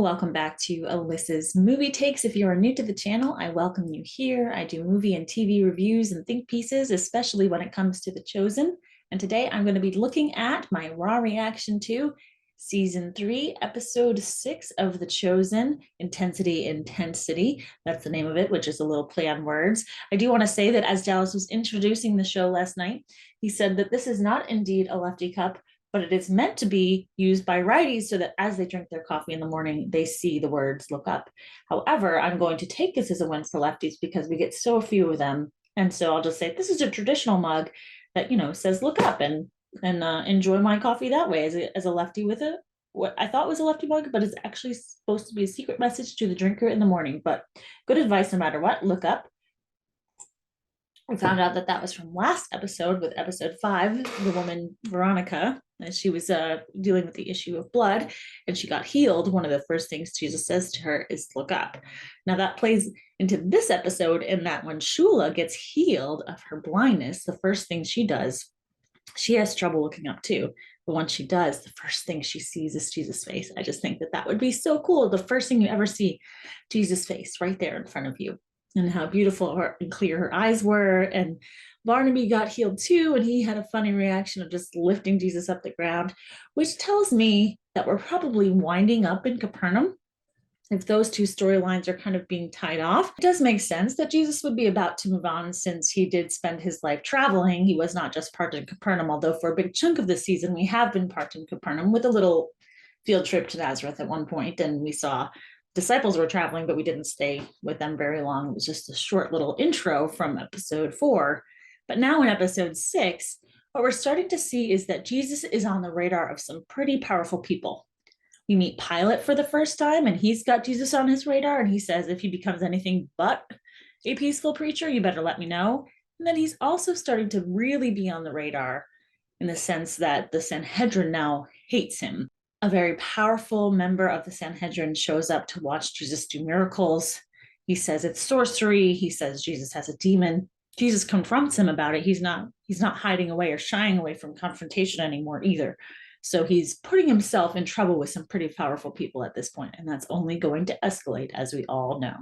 Welcome back to Alyssa's Movie Takes. If you are new to the channel, I welcome you here. I do movie and TV reviews and think pieces, especially when it comes to The Chosen. And today I'm going to be looking at my raw reaction to Season 3, Episode 6 of The Chosen, Intensity. That's the name of it, which is a little play on words. I do want to say that as Dallas was introducing the show last night, he said that this is not indeed a lefty cup, but it is meant to be used by righties so that as they drink their coffee in the morning, they see the words look up. However, I'm going to take this as a win for lefties because we get so few of them. And so I'll just say this is a traditional mug that, says look up and enjoy my coffee that way as a lefty with it. What I thought was a lefty mug, but it's actually supposed to be a secret message to the drinker in the morning. But good advice no matter what, look up. I found out that was from last episode with episode 5, the woman Veronica, as she was dealing with the issue of blood and she got healed. One of the first things Jesus says to her is look up. Now that plays into this episode in that when Shula gets healed of her blindness, the first thing she does, she has trouble looking up too. But once she does, the first thing she sees is Jesus' face. I just think that would be so cool. The first thing you ever see, Jesus' face right there in front of you. And how beautiful and clear her eyes were. And Barnaby got healed too, and he had a funny reaction of just lifting Jesus up the ground, which tells me that we're probably winding up in Capernaum. If those two storylines are kind of being tied off, it does make sense that Jesus would be about to move on since he did spend his life traveling. He was not just parked in Capernaum, although for a big chunk of the season, we have been parked in Capernaum with a little field trip to Nazareth at one point, and we saw disciples were traveling, but we didn't stay with them very long. It was just a short little intro from episode 4. But now in episode 6, what we're starting to see is that Jesus is on the radar of some pretty powerful people. We meet Pilate for the first time, and he's got Jesus on his radar, and he says, if he becomes anything but a peaceful preacher, you better let me know. And then he's also starting to really be on the radar in the sense that the Sanhedrin now hates him. A very powerful member of the Sanhedrin shows up to watch Jesus do miracles. He says it's sorcery. He says Jesus has a demon. Jesus confronts him about it. He's not hiding away or shying away from confrontation anymore either. So he's putting himself in trouble with some pretty powerful people at this point, and that's only going to escalate, as we all know.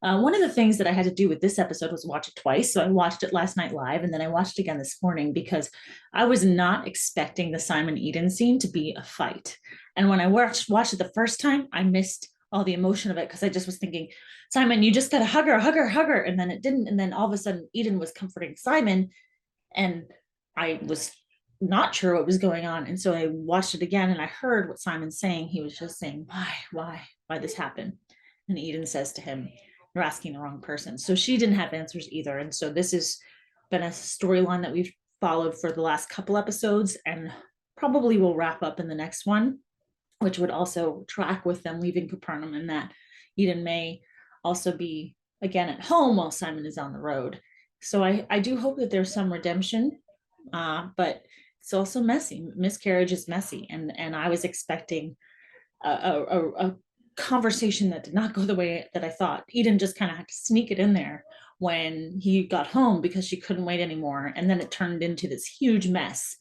One of the things that I had to do with this episode was watch it twice. So I watched it last night live, and then I watched it again this morning because I was not expecting the Simon Eden scene to be a fight. And when I watched it the first time, I missed all the emotion of it because I just was thinking, Simon, you just got to hug her. And then it didn't. And then all of a sudden, Eden was comforting Simon, and I was not sure what was going on. And so I watched it again, and I heard what Simon's saying. He was just saying, why this happened? And Eden says to him, you're asking the wrong person. So she didn't have answers either. And so this has been a storyline that we've followed for the last couple episodes and probably will wrap up in the next one, which would also track with them leaving Capernaum, and that Eden may also be again at home while Simon is on the road. So I do hope that there's some redemption, but it's also messy. Miscarriage is messy. And I was expecting a conversation that did not go the way that I thought. Eden just kind of had to sneak it in there when he got home because she couldn't wait anymore. And then it turned into this huge mess.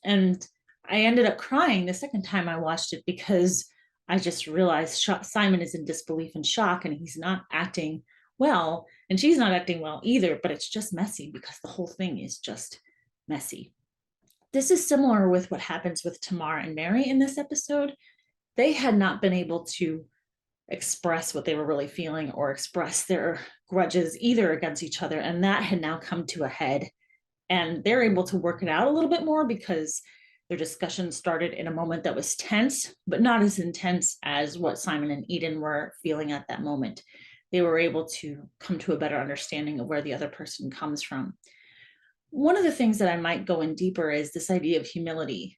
And I ended up crying the second time I watched it because I just realized Simon is in disbelief and shock, and he's not acting well. And she's not acting well either, but it's just messy because the whole thing is just messy. This is similar with what happens with Tamar and Mary in this episode. They had not been able to express what they were really feeling or express their grudges either against each other. And that had now come to a head. And they're able to work it out a little bit more because their discussion started in a moment that was tense, but not as intense as what Simon and Eden were feeling at that moment. They were able to come to a better understanding of where the other person comes from. One of the things that I might go in deeper is this idea of humility.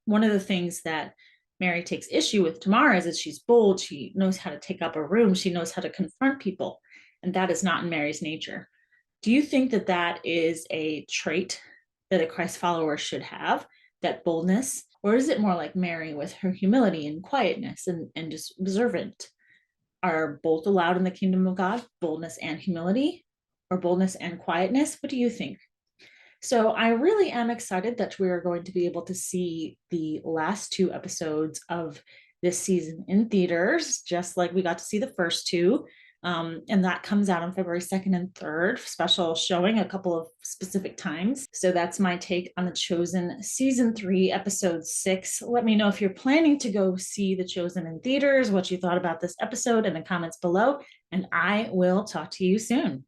One of the things that Mary takes issue with Tamar is that she's bold. She knows how to take up a room. She knows how to confront people. And that is not in Mary's nature. Do you think that is a trait that a Christ follower should have, that boldness? Or is it more like Mary with her humility and quietness and just observant? Are both allowed in the kingdom of God, boldness and humility, or boldness and quietness? What do you think? So I really am excited that we are going to be able to see the last 2 episodes of this season in theaters, just like we got to see the first two. And that comes out on February 2nd and 3rd, special showing a couple of specific times. So that's my take on The Chosen season 3, episode 6. Let me know if you're planning to go see The Chosen in theaters, what you thought about this episode in the comments below, and I will talk to you soon.